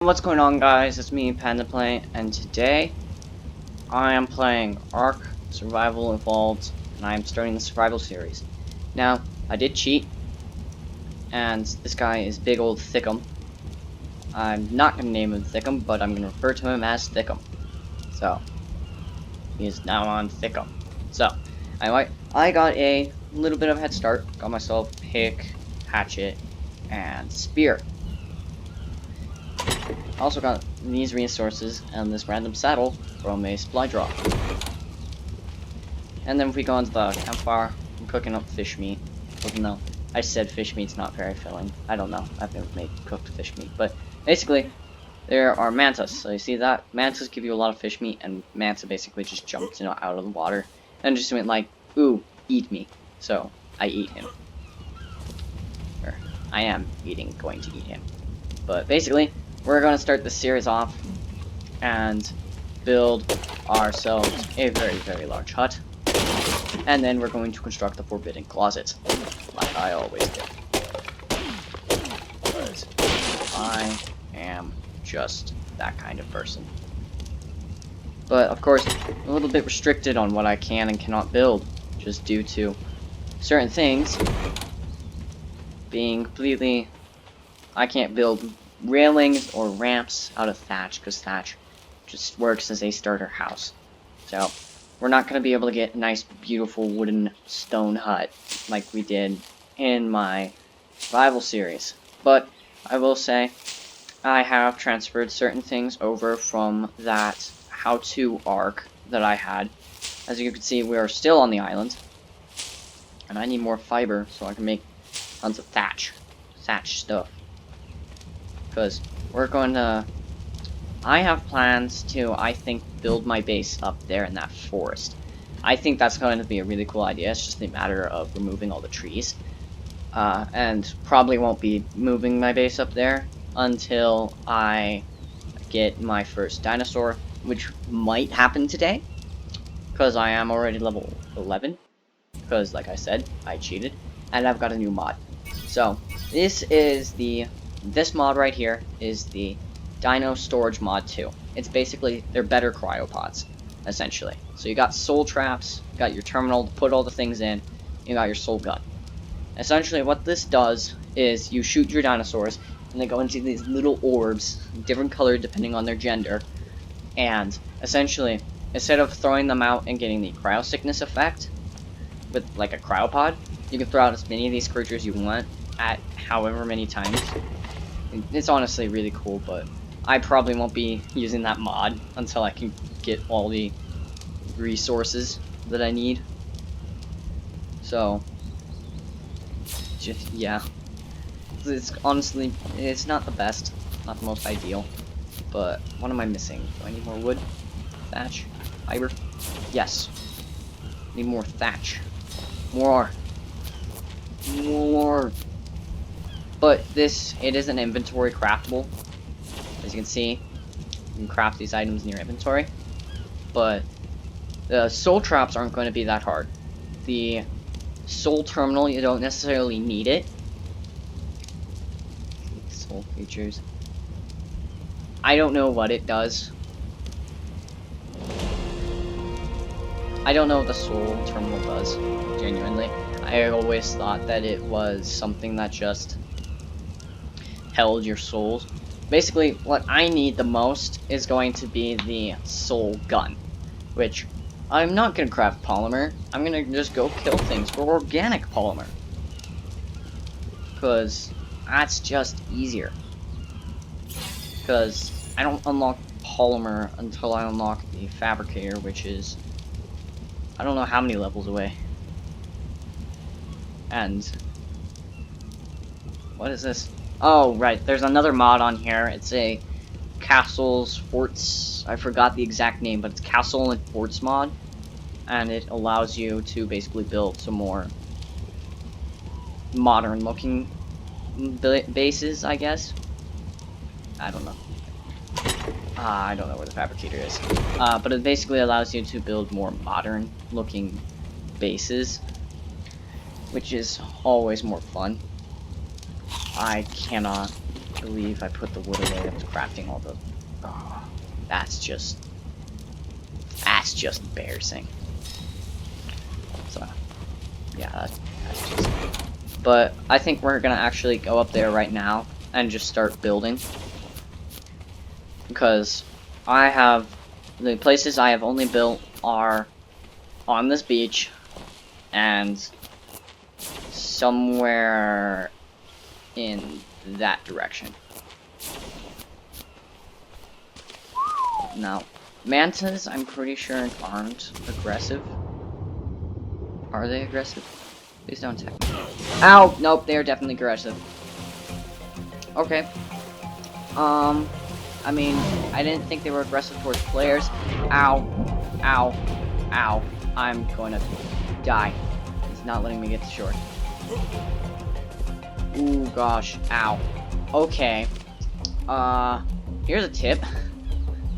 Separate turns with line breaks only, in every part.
What's going on, guys? It's me, PandaPlay, and today I am playing Ark Survival Evolved, and I am starting the survival series. Now, I did cheat, and this guy is Big Old Thickum. I'm not going to name him Thickum, but I'm going to refer to him as Thickum. So, he is now on Thickum. So, anyway, I got a little bit of a head start. Got myself pick, hatchet, and spear. I also got these resources and this random saddle from a supply drop. And then if we go into the campfire, I'm cooking up fish meat. Even though I said fish meat's not very filling. I don't know. I've never made cooked fish meat. But basically, there are mantas. So you see that? Mantas give you a lot of fish meat, and manta basically just jumps out of the water. And just went like, ooh, eat me. So, I eat him. Or, I am going to eat him. But basically, we're going to start the series off and build ourselves a very, very large hut. And then we're going to construct the forbidden closet, like I always do. Because I am just that kind of person. But, of course, a little bit restricted on what I can and cannot build, just due to certain things being completely... I can't build railings or ramps out of thatch, because thatch just works as a starter house. So, we're not going to be able to get a nice, beautiful wooden stone hut like we did in my survival series. But, I will say, I have transferred certain things over from that how-to arc that I had. As you can see, we are still on the island. And I need more fiber so I can make tons of thatch stuff. Because we're going to... I have plans to, I think, build my base up there in that forest. I think that's going to be a really cool idea. It's just a matter of removing all the trees. And probably won't be moving my base up there until I get my first dinosaur, which might happen today. Because I am already level 11. Because, like I said, I cheated. And I've got a new mod. So, this mod right here is the Dino Storage Mod 2. It's basically, they're better cryopods, essentially. So you got soul traps, you got your terminal to put all the things in, you got your soul gun. Essentially what this does is you shoot your dinosaurs, and they go into these little orbs, different colored depending on their gender, and essentially, instead of throwing them out and getting the cryo sickness effect, with like a cryopod, you can throw out as many of these creatures you want at however many times. It's honestly really cool, but I probably won't be using that mod until I can get all the resources that I need. So, just, yeah. It's honestly, it's not the best, not the most ideal, but what am I missing? Do I need more wood? Thatch? Fiber? Yes. Need more thatch. More. But it is an inventory craftable. As you can see, you can craft these items in your inventory. But the soul traps aren't going to be that hard. The soul terminal, you don't necessarily need it. Soul features. I don't know what it does. I don't know what the soul terminal does, genuinely. I always thought that it was something that just held your souls. Basically, what I need the most is going to be the soul gun, which I'm not going to craft polymer. I'm going to just go kill things for organic polymer, because that's just easier. Because I don't unlock polymer until I unlock the fabricator, which is, I don't know how many levels away. And what is this? Oh, right, there's another mod on here. It's a castles, forts, I forgot the exact name, but it's castle and forts mod. And it allows you to basically build some more modern looking bases, I guess. I don't know. I don't know where the fabricator is. But it basically allows you to build more modern looking bases, which is always more fun. I cannot believe I put the wood away. I was crafting all those. Oh, that's just embarrassing. So, yeah, that's just. But I think we're gonna actually go up there right now and just start building, because the places I have only built are on this beach and somewhere in that direction. Now, mantas, I'm pretty sure aren't aggressive. Are they aggressive? Please don't attack me. Ow! Nope, they are definitely aggressive. Okay. I mean, I didn't think they were aggressive towards players. Ow. Ow. Ow. I'm going to die. He's not letting me get to shore. Ooh, gosh. Ow. Okay. Here's a tip.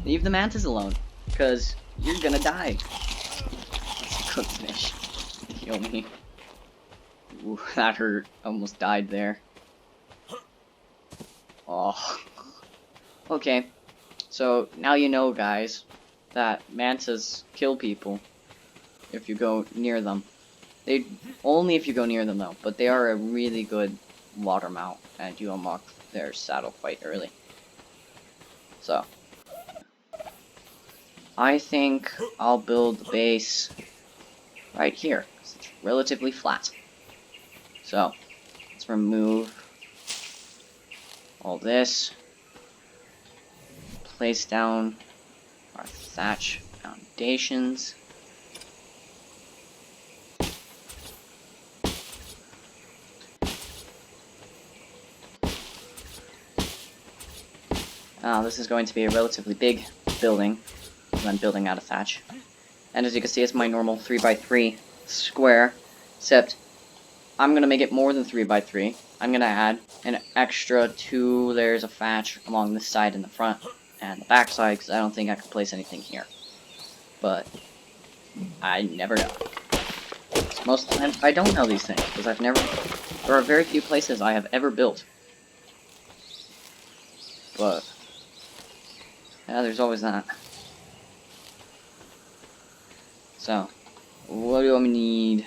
Leave the mantis alone, because you're gonna die. Let's cook fish. Kill me. Ooh, that hurt. Almost died there. Oh. Okay. So, now you know, guys, that mantas kill people if you go near them. They only if you go near them, though. But they are a really good water mount, and you unlock their saddle quite early. So, I think I'll build the base right here, 'cause it's relatively flat. So, let's remove all this. Place down our thatch foundations. This is going to be a relatively big building, because I'm building out of thatch. And as you can see, it's my normal 3x3 square, except I'm going to make it more than 3x3. I'm going to add an extra 2 layers of thatch along this side and the front and the back side, because I don't think I can place anything here. But I never know. Most of the time, I don't know these things, because there are very few places I have ever built. But yeah, there's always that. So, what do I need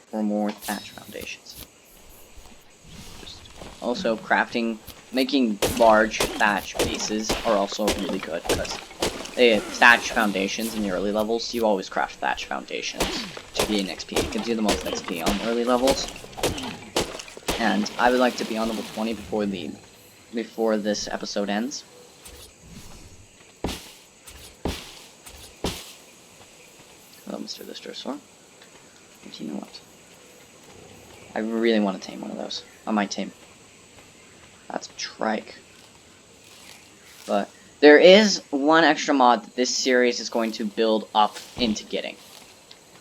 for more thatch foundations? Also, making large thatch bases are also really good, because they have thatch foundations in the early levels. You always craft thatch foundations to gain XP. It gives you the most XP on the early levels. And I would like to be on level 20 before this episode ends. Hello, Mr. Destroyer. But you know what? I really want to tame one of those. I might tame. That's a trike. But there is one extra mod that this series is going to build up into getting.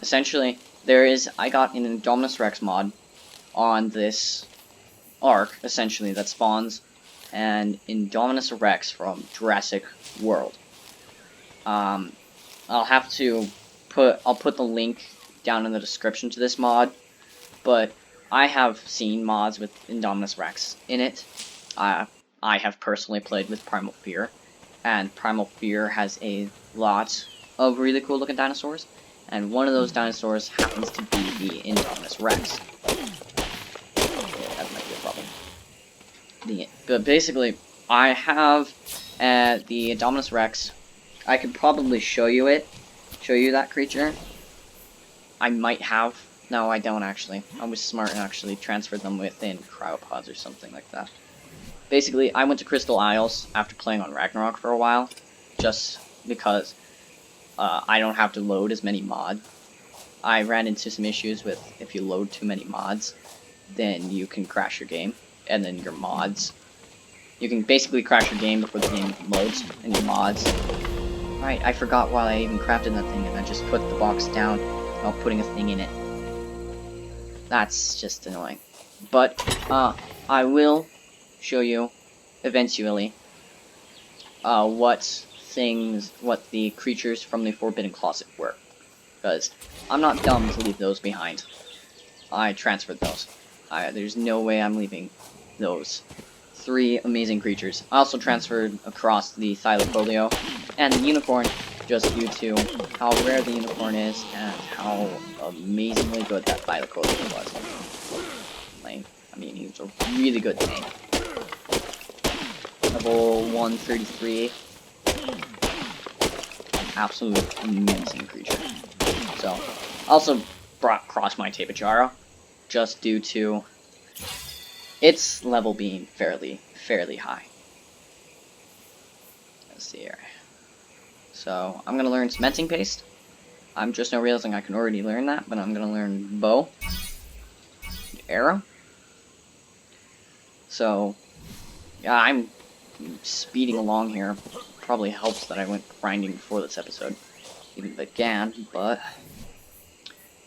Essentially, I got an Indominus Rex mod on this Ark, essentially, that spawns an Indominus Rex from Jurassic World. I'll put the link down in the description to this mod, but I have seen mods with Indominus Rex in it. I have personally played with Primal Fear, and Primal Fear has a lot of really cool looking dinosaurs, and one of those dinosaurs happens to be the Indominus Rex. Yeah, that might be a problem. But basically, I have the Indominus Rex. I could probably show you that creature. I might have. No, I don't actually. I was smart and actually transferred them within cryopods or something like that. Basically, I went to Crystal Isles after playing on Ragnarok for a while, just because I don't have to load as many mods. I ran into some issues with if you load too many mods, then you can crash your game, and then your mods. You can basically crash your game before the game loads, and your mods. Right, I forgot why I even crafted that thing, and I just put the box down without putting a thing in it. That's just annoying. But, I will show you, eventually, what the creatures from the Forbidden Closet were. Because I'm not dumb to leave those behind. I transferred those. There's no way I'm leaving those 3 amazing creatures. I also transferred across the Thylacoleo and the Unicorn, just due to how rare the Unicorn is and how amazingly good that Thylacoleo was. Like, I mean, he was a really good tank. Level 133. Absolute amazing creature. So, also brought across my Tapachara, just due to its level being fairly high. Let's see here. So, I'm gonna learn Cementing Paste. I'm just now realizing I can already learn that, but I'm gonna learn Bow. Arrow. So, yeah, I'm speeding along here. Probably helps that I went grinding before this episode even began, but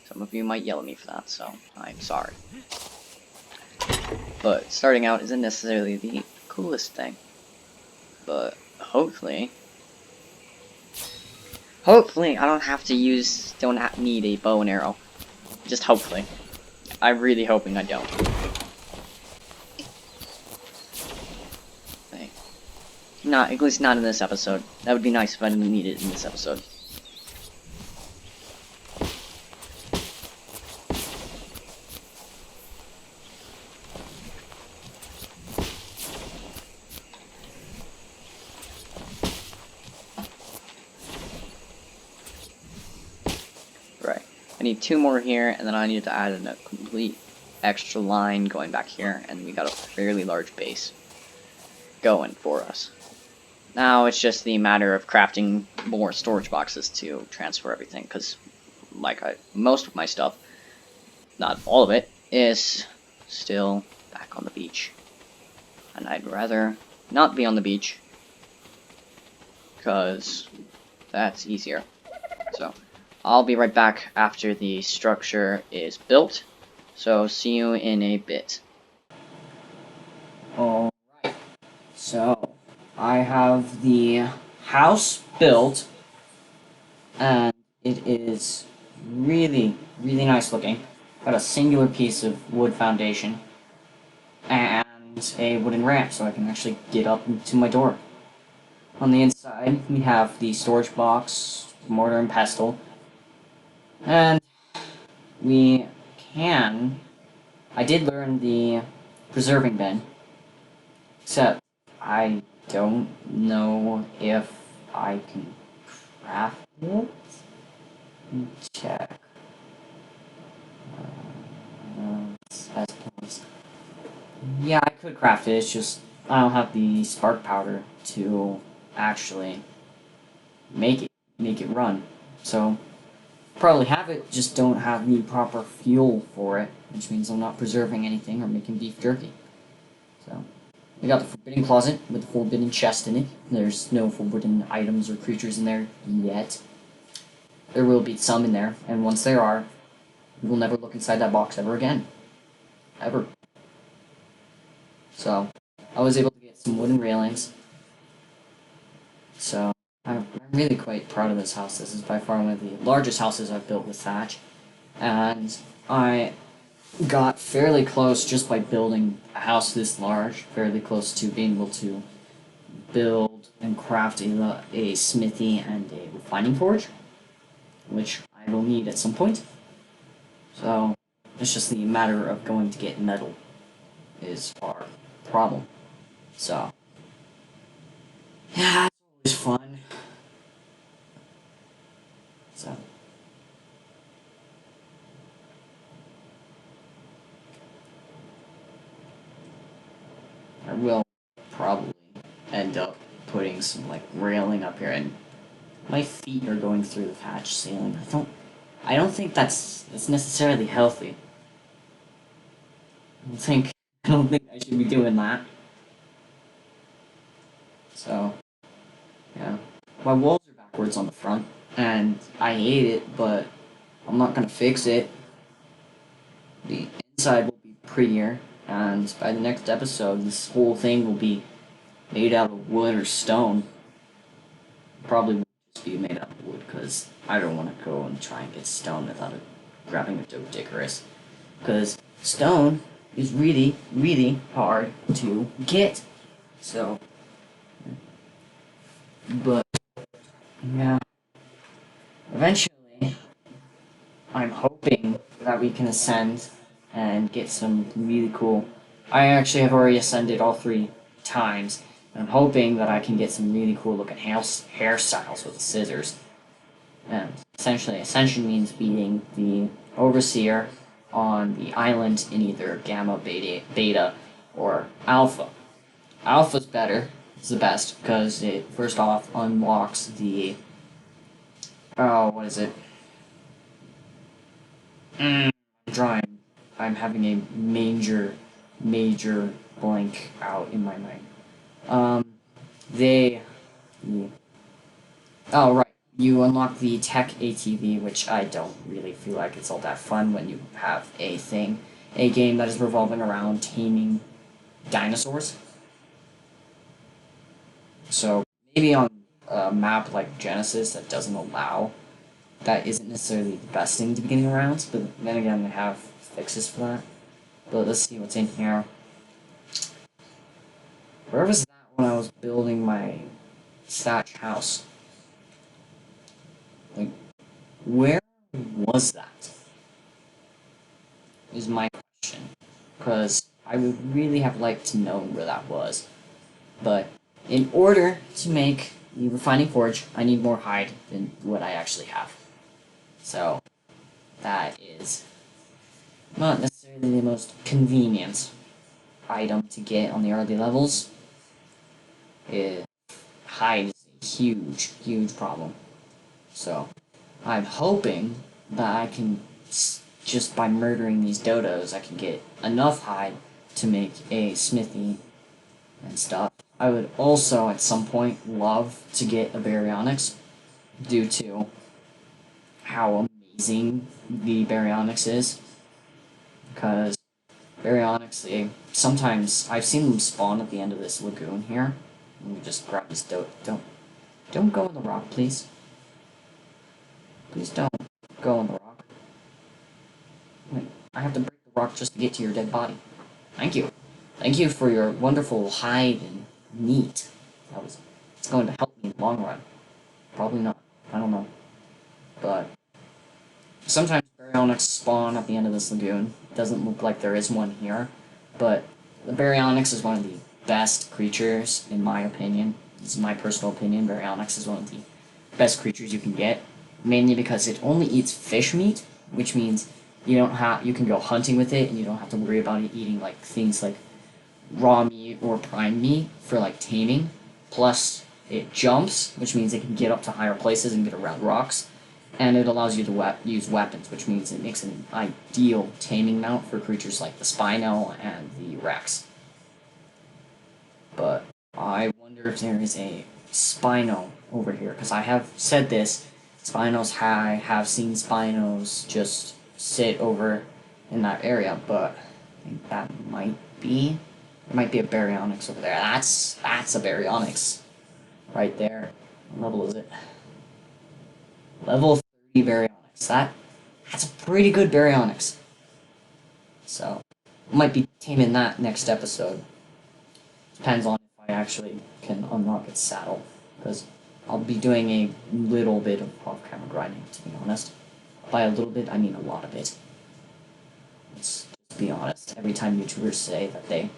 some of you might yell at me for that, so I'm sorry. But starting out isn't necessarily the coolest thing. But hopefully I don't have to need a bow and arrow. Just hopefully. I'm really hoping I don't. Not, at least not in this episode. That would be nice if I didn't need it in this episode. Right. I need 2 more here, and then I need to add in a complete extra line going back here, and we got a fairly large base going for us. Now it's just the matter of crafting more storage boxes to transfer everything, because most of my stuff, not all of it, is still back on the beach. And I'd rather not be on the beach, because that's easier. So, I'll be right back after the structure is built, so see you in a bit. Alright, so I have the house built, and it is really nice looking. Got a singular piece of wood foundation, and a wooden ramp so I can actually get up to my door. On the inside, we have the storage box, mortar and pestle, and I did learn the preserving bin, except I don't know if I can craft it. Check. Yeah, I could craft it, it's just I don't have the spark powder to actually make it run. So, probably have it, just don't have the proper fuel for it, which means I'm not preserving anything or making beef jerky. So, we got the forbidden closet with the forbidden chest in it. There's no forbidden items or creatures in there yet. There will be some in there, and once there are, we will never look inside that box ever again. Ever. So, I was able to get some wooden railings. So, I'm really quite proud of this house. This is by far one of the largest houses I've built with thatch. And I got fairly close just by building a house this large, fairly close to being able to build and craft a smithy and a refining forge, which I will need at some point. So, it's just the matter of going to get metal is our problem. So, yeah, it's always fun. So, I will probably end up putting some railing up here, and my feet are going through the thatch ceiling. I don't think that's necessarily healthy. I don't think I should be doing that. So, yeah. My walls are backwards on the front, and I hate it, but I'm not gonna fix it. The inside will be prettier, and by the next episode, this whole thing will be made out of wood or stone. Probably will just be made out of wood, because I don't want to go and try and get stone without grabbing a Doedicarus. Because stone is really, really hard to get. So, but, yeah, eventually, I'm hoping that we can ascend and get some really cool. I actually have already ascended all 3 times, and I'm hoping that I can get some really cool looking hairstyles with the scissors. And essentially, ascension means beating the overseer on the island in either gamma, beta, or alpha. Alpha's better. It's the best because it first off unlocks the what is it? I'm drawing. I'm having a major blank out in my mind. They, the, oh right, you unlock the tech ATV, which I don't really feel like it's all that fun when you have a game that is revolving around taming dinosaurs. So maybe on a map like Genesis that doesn't allow, that isn't necessarily the best thing to be getting around, but then again, they have fixes for that. But let's see what's in here. Where was that when I was building my thatch house? Like, where was that? Is my question. Because I would really have liked to know where that was. But in order to make the refining forge, I need more hide than what I actually have. So, that is not necessarily the most convenient item to get on the early levels. Hide is a huge problem. So, I'm hoping that I can, just by murdering these dodos, I can get enough hide to make a smithy and stuff. I would also, at some point, love to get a baryonyx, due to how amazing the baryonyx is. Because baryonyx, sometimes, I've seen them spawn at the end of this lagoon here. Let me just grab this don't go in the rock, please. Please don't go in the rock. Wait, I have to break the rock just to get to your dead body. Thank you. Thank you for your wonderful hide and meat. It's going to help me in the long run. Probably not. I don't know. But sometimes baryonyx spawn at the end of this lagoon. It doesn't look like there is one here. But the baryonyx is one of the best creatures, in my opinion. This is my personal opinion. Baryonyx is one of the best creatures you can get. Mainly because it only eats fish meat, which means you can go hunting with it and you don't have to worry about it eating like things like raw meat or prime meat for like taming. Plus it jumps, which means it can get up to higher places and get around rocks, and it allows you to use weapons, which means it makes an ideal taming mount for creatures like the Spino and the Rex. But I wonder if there is a Spino over here, because I have said this. I have seen Spinos just sit over in that area, but I think that there might be a baryonyx over there. That's a baryonyx right there. What level is it? Level 30 baryonyx. That's a pretty good baryonyx. So, might be taming that next episode. Depends on if I actually can unlock its saddle, because I'll be doing a little bit of off-camera grinding, to be honest. By a little bit, I mean a lot of it. Let's just be honest. Every time YouTubers say that they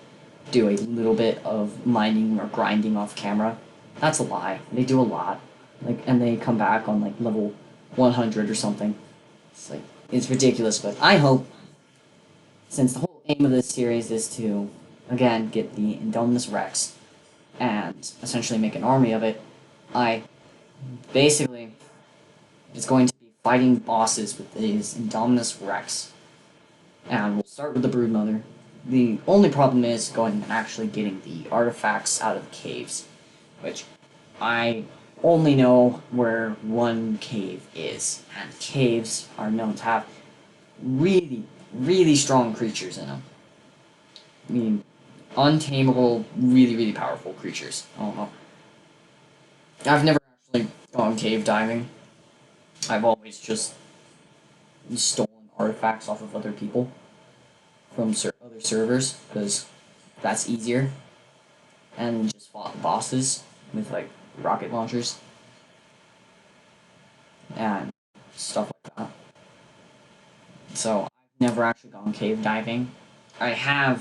do a little bit of mining or grinding off camera, that's a lie. They do a lot. And they come back on, level 100 or something. It's ridiculous, but I hope, since the whole aim of this series is to, again, get the Indominus Rex, and essentially make an army of it, basically, it's going to be fighting bosses with these Indominus Rex. And we'll start with the Broodmother. The only problem is going and actually getting the artifacts out of the caves, which I only know where one cave is, and caves are known to have really strong creatures in them. I mean, untamable, really powerful creatures. I don't know. I've never actually gone cave diving. I've always just stolen artifacts off of other people
from other servers, because that's easier, and just fought bosses with like rocket launchers and stuff like that. So I've never actually gone cave diving. I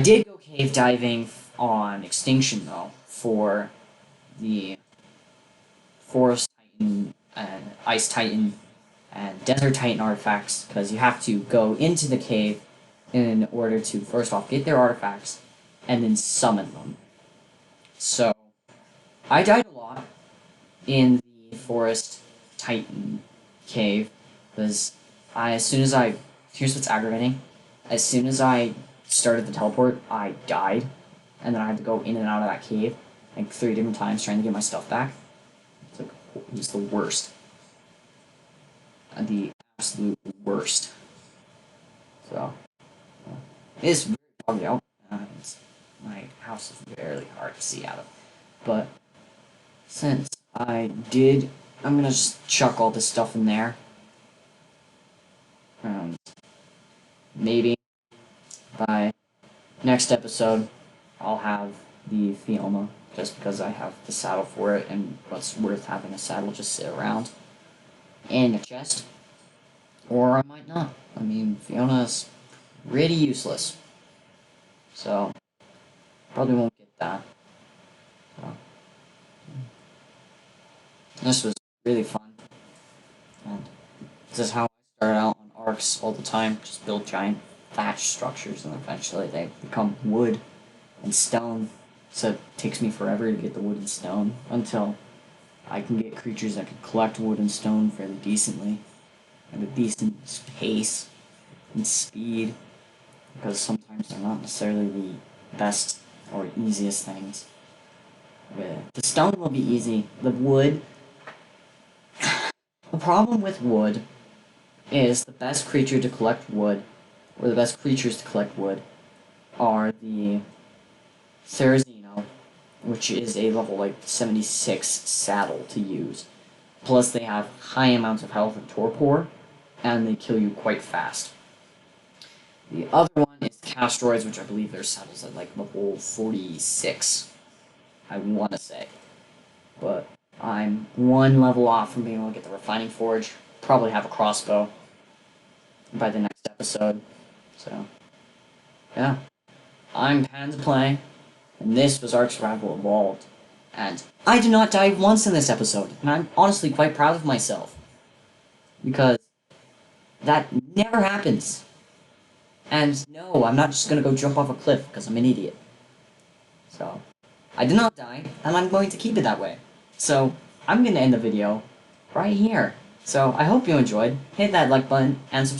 did go cave diving on Extinction though, for the Forest Titan and Ice Titan and Desert Titan artifacts, because you have to go into the cave in order to, first off, get their artifacts and then summon them. So, I died a lot in the Forest Titan cave, because here's what's aggravating, as soon as I started the teleport, I died, and then I had to go in and out of that cave, like 3 different times trying to get my stuff back. It was the worst. The absolute worst. So, it's very foggy out. My house is very hard to see out of. But, since I'm gonna just chuck all this stuff in there. And maybe by next episode, I'll have the Fiona, just because I have the saddle for it, and what's worth having a saddle just sit around in a chest. Or I might not. I mean, Fiona's pretty useless. So, probably won't get that. So, this was really fun. And this is how I start out on Arks all the time. Just build giant thatch structures, and eventually they become wood and stone. So it takes me forever to get the wood and stone, until I can get creatures that can collect wood and stone fairly decently, at a decent pace and speed, because sometimes they're not necessarily the best or easiest things. The stone will be easy. The wood... The problem with wood is the best creature to collect wood, or the best creatures to collect wood, are the Therizino, which is a level like 76 saddle to use. Plus they have high amounts of health and torpor, and they kill you quite fast. The other one is Castroids, which I believe their saddles at like level 46, I want to say. But I'm 1 level off from being able to get the Refining Forge. Probably have a crossbow by the next episode. So, yeah. I'm Pan's and this was Ark Survival Evolved. And I did not die once in this episode, and I'm honestly quite proud of myself. Because that never happens. And no, I'm not just gonna go jump off a cliff, because I'm an idiot. So, I did not die, and I'm going to keep it that way. So, I'm gonna end the video right here. So, I hope you enjoyed. Hit that like button, and subscribe.